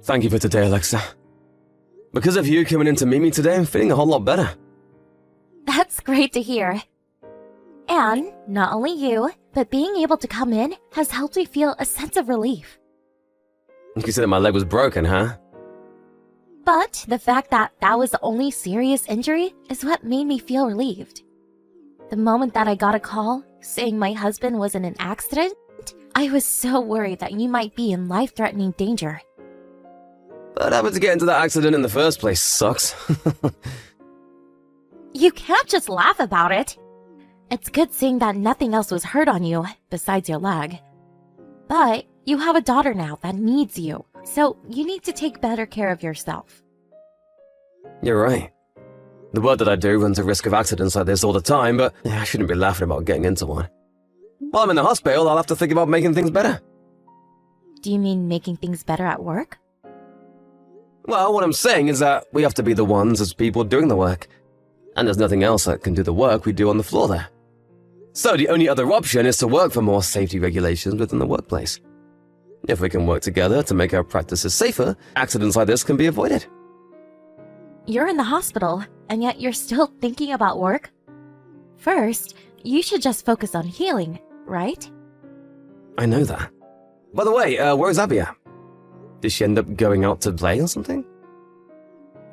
Thank you for today, Alexa. Because of you coming in to meet me today, I'm feeling a whole lot better. That's great to hear. And not only you, but being able to come in has helped me feel a sense of relief. You said that my leg was broken, huh? But the fact that that was the only serious injury is what made me feel relieved. The moment that I got a call saying my husband was in an accident, I was so worried that you might be in life-threatening danger. But having to get into that accident in the first place sucks. You can't just laugh about it. It's good seeing that nothing else was hurt on you besides your leg. But you have a daughter now that needs you, so you need to take better care of yourself. You're right. The work that I do runs a risk of accidents like this all the time, but I shouldn't be laughing about getting into one. While I'm in the hospital, I'll have to think about making things better. Do you mean making things better at work? Well, what I'm saying is that we have to be the ones as people doing the work. And there's nothing else that can do the work we do on the floor there. So the only other option is to work for more safety regulations within the workplace. If we can work together to make our practices safer, accidents like this can be avoided. You're in the hospital, and yet you're still thinking about work? First, you should just focus on healing, right? I know that. By the way, where's Abby at? Did she end up going out to play or something?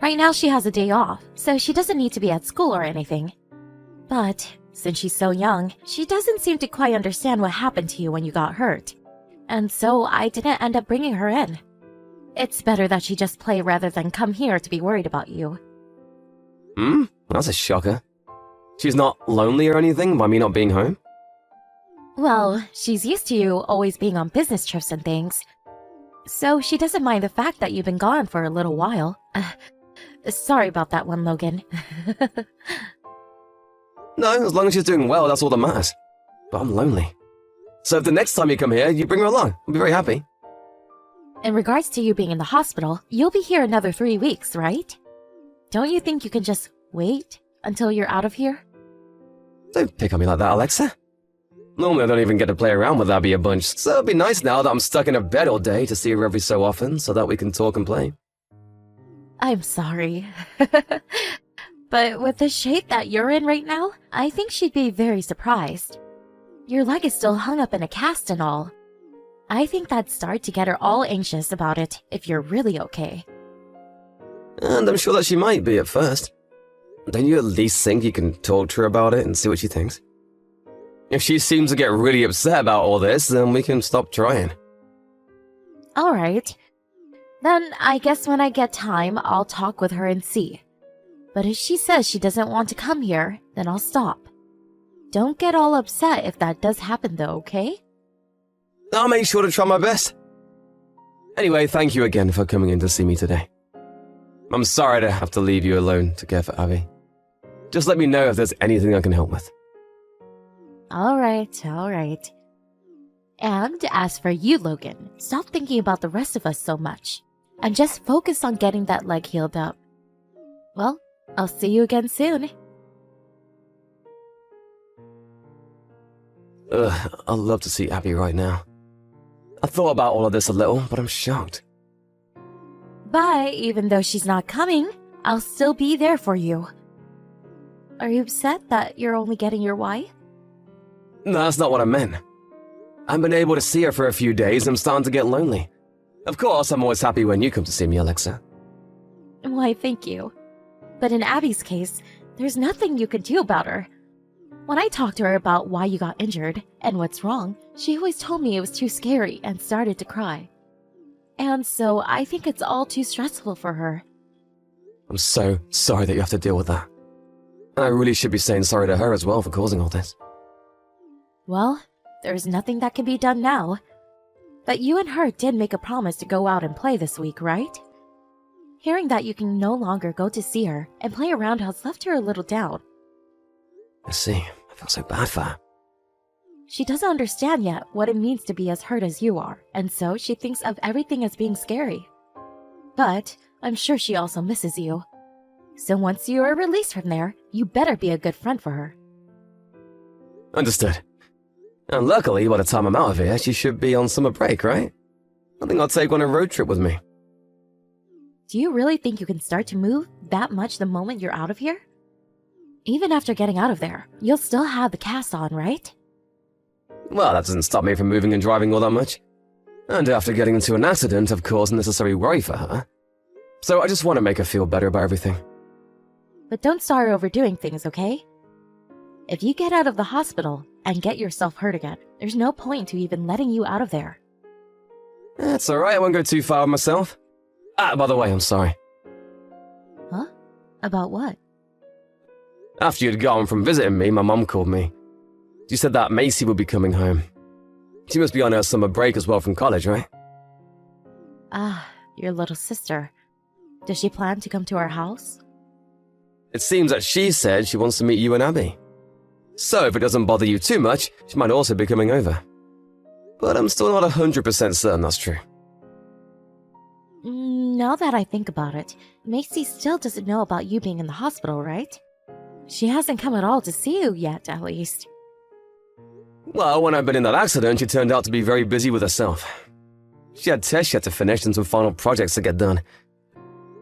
Right now she has a day off, so she doesn't need to be at school or anything. But since she's so young, she doesn't seem to quite understand what happened to you when you got hurt. And so I didn't end up bringing her in. It's better that she just play rather than come here to be worried about you. That's a shocker. She's not lonely or anything by me not being home? Well, she's used to you always being on business trips and things. So she doesn't mind the fact that you've been gone for a little while. Sorry about that one, Logan. No, as long as she's doing well, that's all that matters. But I'm lonely. So if the next time you come here, you bring her along, I'll be very happy. In regards to you being in the hospital, you'll be here another 3 weeks, right? Don't you think you can just wait until you're out of here? Don't pick on me like that, Alexa. Normally I don't even get to play around with Abby a bunch, so it'd be nice now that I'm stuck in a bed all day to see her every so often so that we can talk and play. I'm sorry. But with the shape that you're in right now, I think she'd be very surprised. Your leg is still hung up in a cast and all. I think that'd start to get her all anxious about it if you're really okay. And I'm sure that she might be at first. Don't you at least think you can talk to her about it and see what she thinks? If she seems to get really upset about all this, then we can stop trying. Alright. Then I guess when I get time, I'll talk with her and see. But if she says she doesn't want to come here, then I'll stop. Don't get all upset if that does happen though, okay? I'll make sure to try my best. Anyway, thank you again for coming in to see me today. I'm sorry to have to leave you alone to care for Abby. Just let me know if there's anything I can help with. Alright. And as for you, Logan, stop thinking about the rest of us so much, and just focus on getting that leg healed up. Well, I'll see you again soon. I'd love to see Abby right now. I thought about all of this a little, but I'm shocked. But even though she's not coming, I'll still be there for you. Are you upset that you're only getting your wife? No, that's not what I meant. I've been able to see her for a few days and I'm starting to get lonely. Of course, I'm always happy when you come to see me, Alexa. Why, thank you. But in Abby's case, there's nothing you could do about her. When I talked to her about why you got injured and what's wrong, she always told me it was too scary and started to cry. And so I think it's all too stressful for her. I'm so sorry that you have to deal with that. And I really should be saying sorry to her as well for causing all this. Well, there's nothing that can be done now. But you and her did make a promise to go out and play this week, right? Hearing that you can no longer go to see her and play around has left her a little down. I see. I feel so bad for her. She doesn't understand yet what it means to be as hurt as you are, and so she thinks of everything as being scary. But I'm sure she also misses you. So once you are released from there, you better be a good friend for her. Understood. And luckily, by the time I'm out of here, she should be on summer break, right? I think I'll take her on a road trip with me. Do you really think you can start to move that much the moment you're out of here? Even after getting out of there, you'll still have the cast on, right? Well, that doesn't stop me from moving and driving all that much. And after getting into an accident, I've caused unnecessary worry for her. So I just want to make her feel better about everything. But don't start overdoing things, okay? If you get out of the hospital and get yourself hurt again, there's no point to even letting you out of there. That's alright, I won't go too far with myself. By the way, I'm sorry. Huh? About what? After you'd gone from visiting me, my mum called me. She said that Macy would be coming home. She must be on her summer break as well from college, right? Ah, your little sister. Does she plan to come to our house? It seems that she said she wants to meet you and Abby. So if it doesn't bother you too much, she might also be coming over. But I'm still not 100% certain that's true. Now that I think about it, Macy still doesn't know about you being in the hospital, right? She hasn't come at all to see you yet, at least. Well, when I've been in that accident, she turned out to be very busy with herself. She had tests she had to finish and some final projects to get done.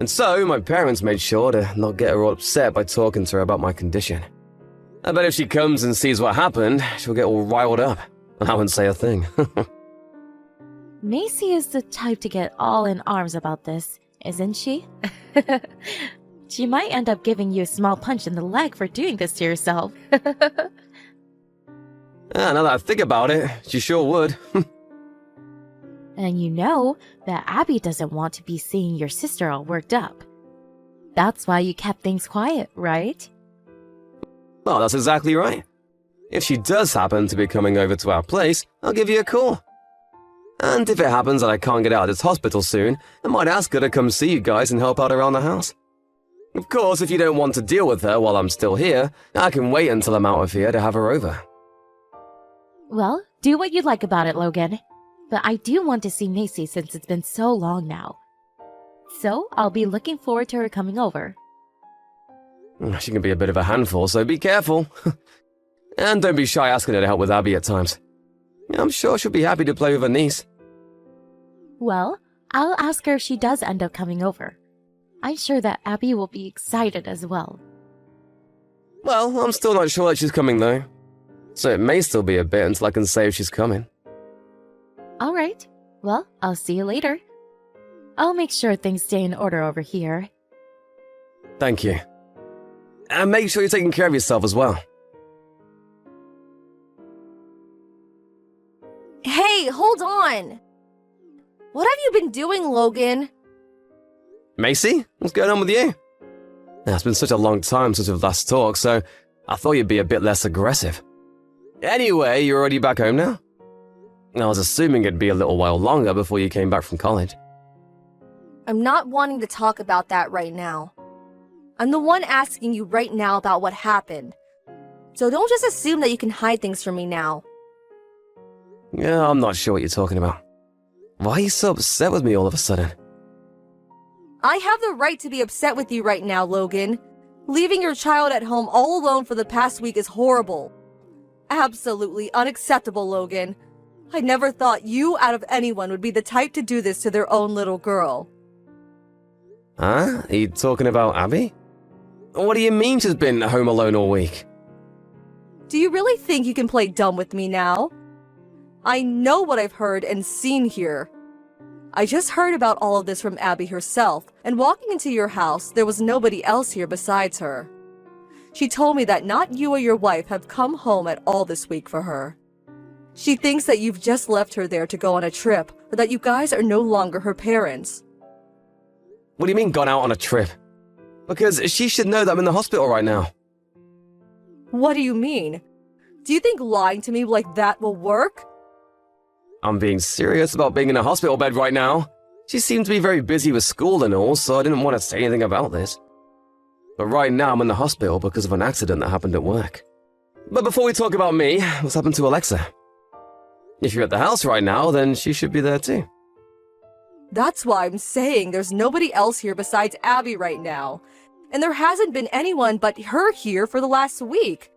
And so, my parents made sure to not get her all upset by talking to her about my condition. I bet if she comes and sees what happened, she'll get all riled up, and I wouldn't say a thing. Macy is the type to get all in arms about this, isn't she? She might end up giving you a small punch in the leg for doing this to yourself. Now that I think about it, she sure would. And you know that Abby doesn't want to be seeing your sister all worked up. That's why you kept things quiet, right? Oh, that's exactly right. If she does happen to be coming over to our place, I'll give you a call. And if it happens that I can't get out of this hospital soon, I might ask her to come see you guys and help out around the house. Of course, if you don't want to deal with her while I'm still here, I can wait until I'm out of here to have her over. Well, do what you like about it, Logan. But I do want to see Macy since it's been so long now. So, I'll be looking forward to her coming over. She can be a bit of a handful, so be careful. And don't be shy asking her to help with Abby at times. I'm sure she'll be happy to play with her niece. Well, I'll ask her if she does end up coming over. I'm sure that Abby will be excited as well. Well, I'm still not sure that she's coming though. So it may still be a bit until I can say if she's coming. Alright, well, I'll see you later. I'll make sure things stay in order over here. Thank you. And make sure you're taking care of yourself as well. Hey, hold on! What have you been doing, Logan? Macy, what's going on with you? It's been such a long time since we've last talked, so I thought you'd be a bit less aggressive. Anyway, you're already back home now? I was assuming it'd be a little while longer before you came back from college. I'm not wanting to talk about that right now. I'm the one asking you right now about what happened. So don't just assume that you can hide things from me now. Yeah, I'm not sure what you're talking about. Why are you so upset with me all of a sudden? I have the right to be upset with you right now, Logan. Leaving your child at home all alone for the past week is horrible. Absolutely unacceptable, Logan. I never thought you, out of anyone, would be the type to do this to their own little girl. Huh? Are you talking about Abby? What do you mean she's been home alone all week? Do you really think you can play dumb with me now? I know what I've heard and seen here. I just heard about all of this from Abby herself, and walking into your house, there was nobody else here besides her. She told me that not you or your wife have come home at all this week for her. She thinks that you've just left her there to go on a trip, or that you guys are no longer her parents. What do you mean gone out on a trip? Because she should know that I'm in the hospital right now. What do you mean? Do you think lying to me like that will work? I'm being serious about being in a hospital bed right now. She seemed to be very busy with school and all, so I didn't want to say anything about this. But right now I'm in the hospital because of an accident that happened at work. But before we talk about me, what's happened to Alexa? If you're at the house right now, then she should be there too. That's why I'm saying there's nobody else here besides Abby right now. And there hasn't been anyone but her here for the last week.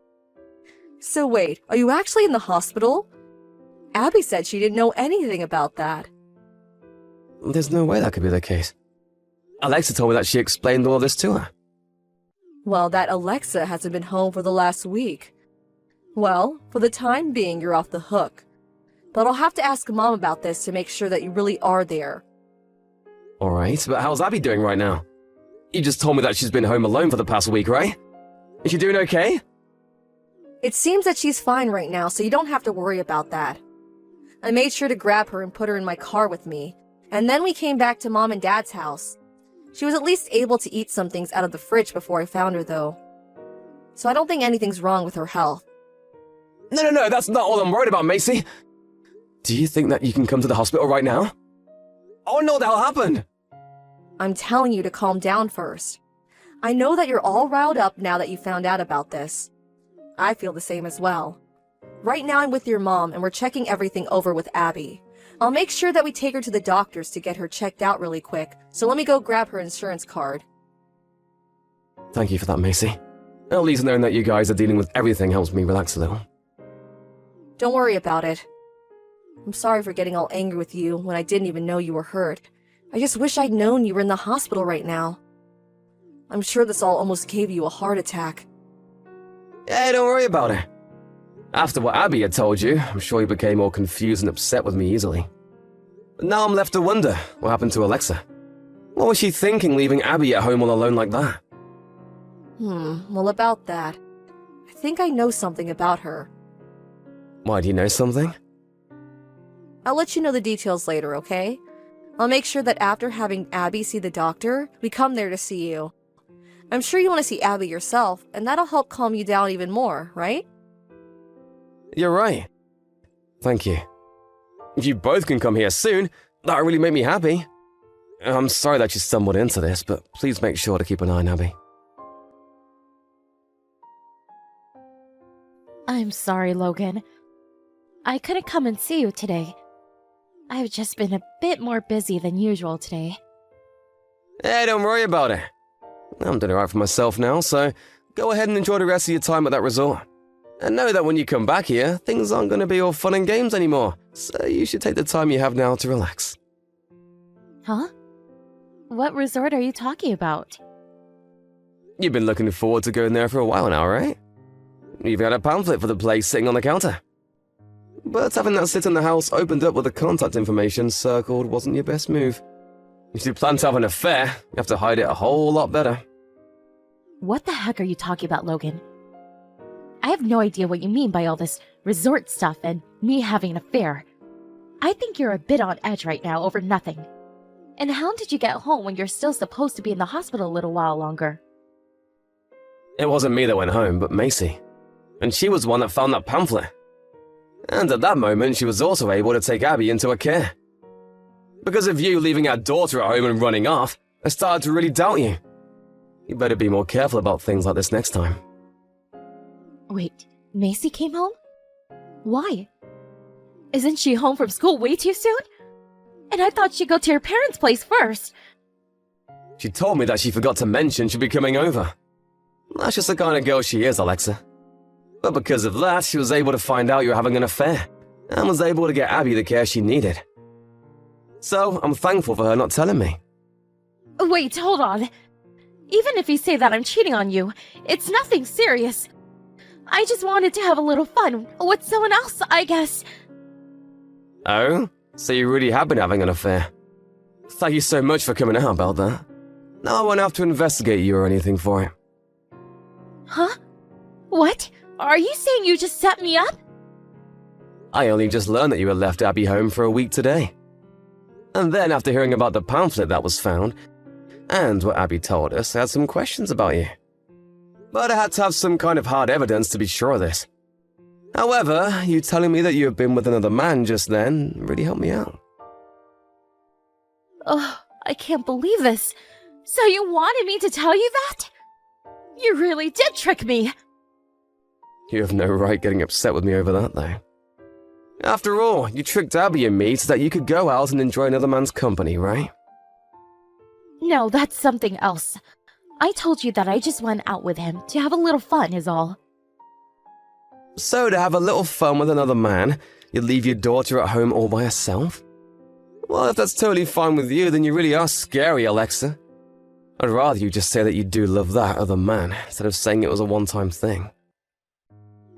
So wait, are you actually in the hospital? Abby said she didn't know anything about that. There's no way that could be the case. Alexa told me that she explained all this to her. Well, that Alexa hasn't been home for the last week. Well, for the time being, you're off the hook. But I'll have to ask Mom about this to make sure that you really are there. Alright, but how's Abby doing right now? You just told me that she's been home alone for the past week, right? Is she doing okay? It seems that she's fine right now, so you don't have to worry about that. I made sure to grab her and put her in my car with me, and then we came back to Mom and Dad's house. She was at least able to eat some things out of the fridge before I found her, though. So I don't think anything's wrong with her health. No, that's not all I'm worried about, Macy. Do you think that you can come to the hospital right now? Oh no, that'll happen! I'm telling you to calm down first. I know that you're all riled up now that you found out about this. I feel the same as well. Right now I'm with your mom and we're checking everything over with Abby. I'll make sure that we take her to the doctors to get her checked out really quick, so let me go grab her insurance card. Thank you for that, Macy. At least knowing that you guys are dealing with everything helps me relax a little. Don't worry about it. I'm sorry for getting all angry with you when I didn't even know you were hurt. I just wish I'd known you were in the hospital right now. I'm sure this all almost gave you a heart attack. Hey, don't worry about it. After what Abby had told you, I'm sure you became all confused and upset with me easily. But now I'm left to wonder what happened to Alexa. What was she thinking leaving Abby at home all alone like that? Well, about that, I think I know something about her. Why, do you know something? I'll let you know the details later, okay? I'll make sure that after having Abby see the doctor, we come there to see you. I'm sure you want to see Abby yourself, and that'll help calm you down even more, right? You're right. Thank you. If you both can come here soon, that'll really make me happy. I'm sorry that you stumbled into this, but please make sure to keep an eye on Abby. I'm sorry, Logan. I couldn't come and see you today. I've just been a bit more busy than usual today. Hey, don't worry about it. I'm doing alright for myself now, so go ahead and enjoy the rest of your time at that resort. And know that when you come back here, things aren't going to be all fun and games anymore, so you should take the time you have now to relax. Huh? What resort are you talking about? You've been looking forward to going there for a while now, right? You've got a pamphlet for the place sitting on the counter. But having that sit in the house opened up with the contact information circled wasn't your best move. If you plan to have an affair, you have to hide it a whole lot better. What the heck are you talking about, Logan? I have no idea what you mean by all this resort stuff and me having an affair. I think you're a bit on edge right now over nothing. And how did you get home when you're still supposed to be in the hospital a little while longer? It wasn't me that went home, but Macy. And she was the one that found that pamphlet. And at that moment, she was also able to take Abby into her care. Because of you leaving our daughter at home and running off, I started to really doubt you. You better be more careful about things like this next time. Wait, Macy came home? Why? Isn't she home from school way too soon? And I thought she'd go to her parents' place first. She told me that she forgot to mention she'd be coming over. That's just the kind of girl she is, Alexa. But because of that, she was able to find out you were having an affair, and was able to get Abby the care she needed. So, I'm thankful for her not telling me. Wait, hold on. Even if you say that I'm cheating on you, it's nothing serious. I just wanted to have a little fun with someone else, I guess. Oh? So you really have been having an affair? Thank you so much for coming out about that. Now I won't have to investigate you or anything for it. Huh? What? Are you saying you just set me up? I only just learned that you had left Abby home for a week today. And then after hearing about the pamphlet that was found, and what Abby told us, I had some questions about you. But I had to have some kind of hard evidence to be sure of this. However, you telling me that you have been with another man just then really helped me out. Oh, I can't believe this. So you wanted me to tell you that? You really did trick me. You have no right getting upset with me over that, though. After all, you tricked Abby and me so that you could go out and enjoy another man's company, right? No, that's something else. I told you that I just went out with him to have a little fun is all. So to have a little fun with another man, you'd leave your daughter at home all by herself? Well, if that's totally fine with you, then you really are scary, Alexa. I'd rather you just say that you do love that other man, instead of saying it was a one-time thing.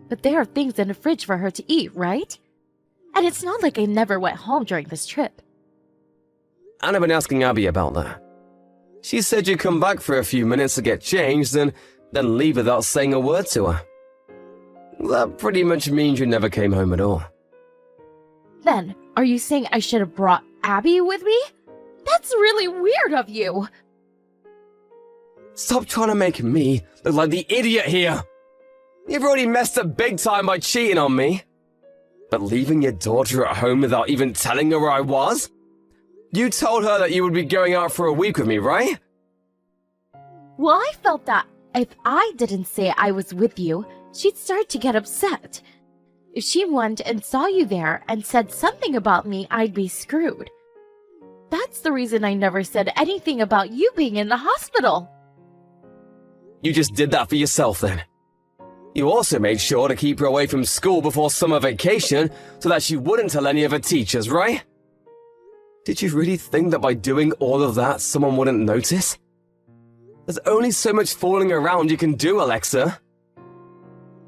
But there are things in the fridge for her to eat, right? And it's not like I never went home during this trip. And I've been asking Abby about that. She said you'd come back for a few minutes to get changed and then leave without saying a word to her. That pretty much means you never came home at all. Then, are you saying I should have brought Abby with me? That's really weird of you. Stop trying to make me look like the idiot here. You've already messed up big time by cheating on me. But leaving your daughter at home without even telling her where I was? You told her that you would be going out for a week with me, right? Well, I felt that if I didn't say I was with you, she'd start to get upset. If she went and saw you there and said something about me, I'd be screwed. That's the reason I never said anything about you being in the hospital. You just did that for yourself then. You also made sure to keep her away from school before summer vacation so that she wouldn't tell any of her teachers, right? Did you really think that by doing all of that, someone wouldn't notice? There's only so much fooling around you can do, Alexa.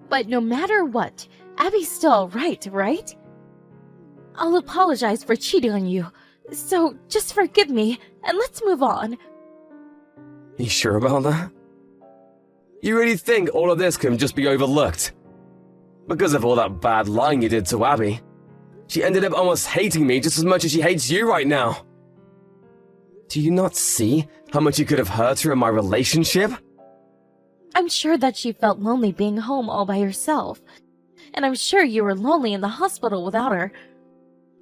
But no matter what, Abby's still right? I'll apologize for cheating on you, so just forgive me and let's move on. You sure about that? You really think all of this can just be overlooked? Because of all that bad lying you did to Abby, she ended up almost hating me just as much as she hates you right now. Do you not see how much you could have hurt her in my relationship? I'm sure that she felt lonely being home all by herself. And I'm sure you were lonely in the hospital without her.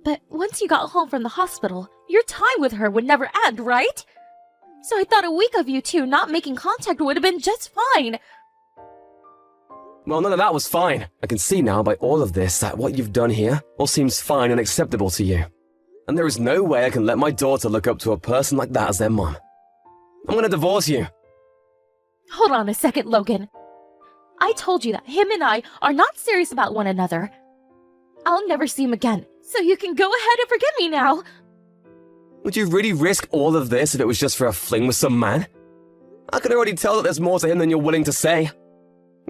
But once you got home from the hospital, your time with her would never end, right? So I thought a week of you two not making contact would have been just fine. Well, none of that was fine. I can see now by all of this that what you've done here all seems fine and acceptable to you. And there is no way I can let my daughter look up to a person like that as their mom. I'm gonna divorce you. Hold on a second, Logan. I told you that him and I are not serious about one another. I'll never see him again, so you can go ahead and forgive me now. Would you really risk all of this if it was just for a fling with some man? I can already tell that there's more to him than you're willing to say.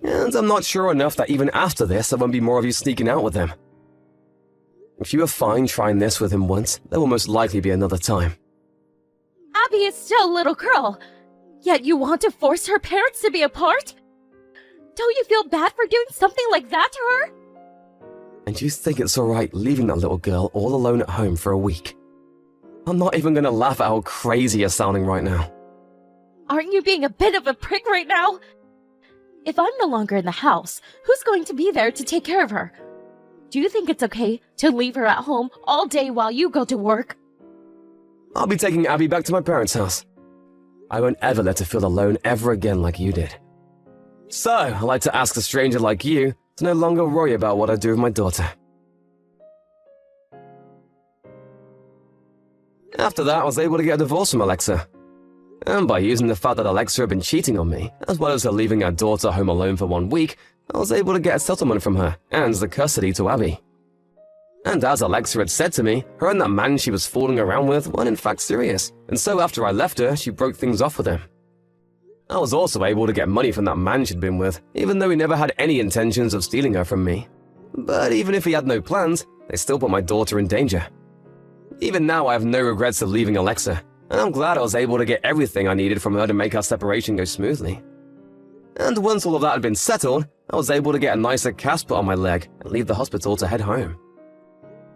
And I'm not sure enough that even after this there won't be more of you sneaking out with him. If you are fine trying this with him once, there will most likely be another time. Abby is still a little girl, yet you want to force her parents to be apart? Don't you feel bad for doing something like that to her? And you think it's alright leaving that little girl all alone at home for a week? I'm not even gonna laugh at how crazy you're sounding right now. Aren't you being a bit of a prick right now? If I'm no longer in the house, who's going to be there to take care of her? Do you think it's okay to leave her at home all day while you go to work? I'll be taking Abby back to my parents' house. I won't ever let her feel alone ever again like you did. So, I'd like to ask a stranger like you to no longer worry about what I do with my daughter. After that, I was able to get a divorce from Alexa. And by using the fact that Alexa had been cheating on me, as well as her leaving her daughter home alone for 1 week, I was able to get a settlement from her and the custody to Abby. And as Alexa had said to me, her and that man she was fooling around with weren't in fact serious, and so after I left her, she broke things off with him. I was also able to get money from that man she'd been with, even though he never had any intentions of stealing her from me. But even if he had no plans, they still put my daughter in danger. Even now I have no regrets of leaving Alexa, and I'm glad I was able to get everything I needed from her to make our separation go smoothly. And once all of that had been settled, I was able to get a nicer cast put on my leg and leave the hospital to head home.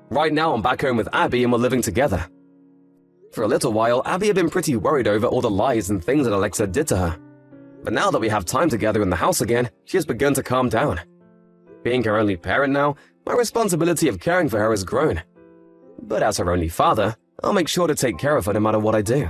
Right now I'm back home with Abby and we're living together. For a little while, Abby had been pretty worried over all the lies and things that Alexa did to her. But now that we have time together in the house again, she has begun to calm down. Being her only parent now, my responsibility of caring for her has grown. But as her only father, I'll make sure to take care of her no matter what I do.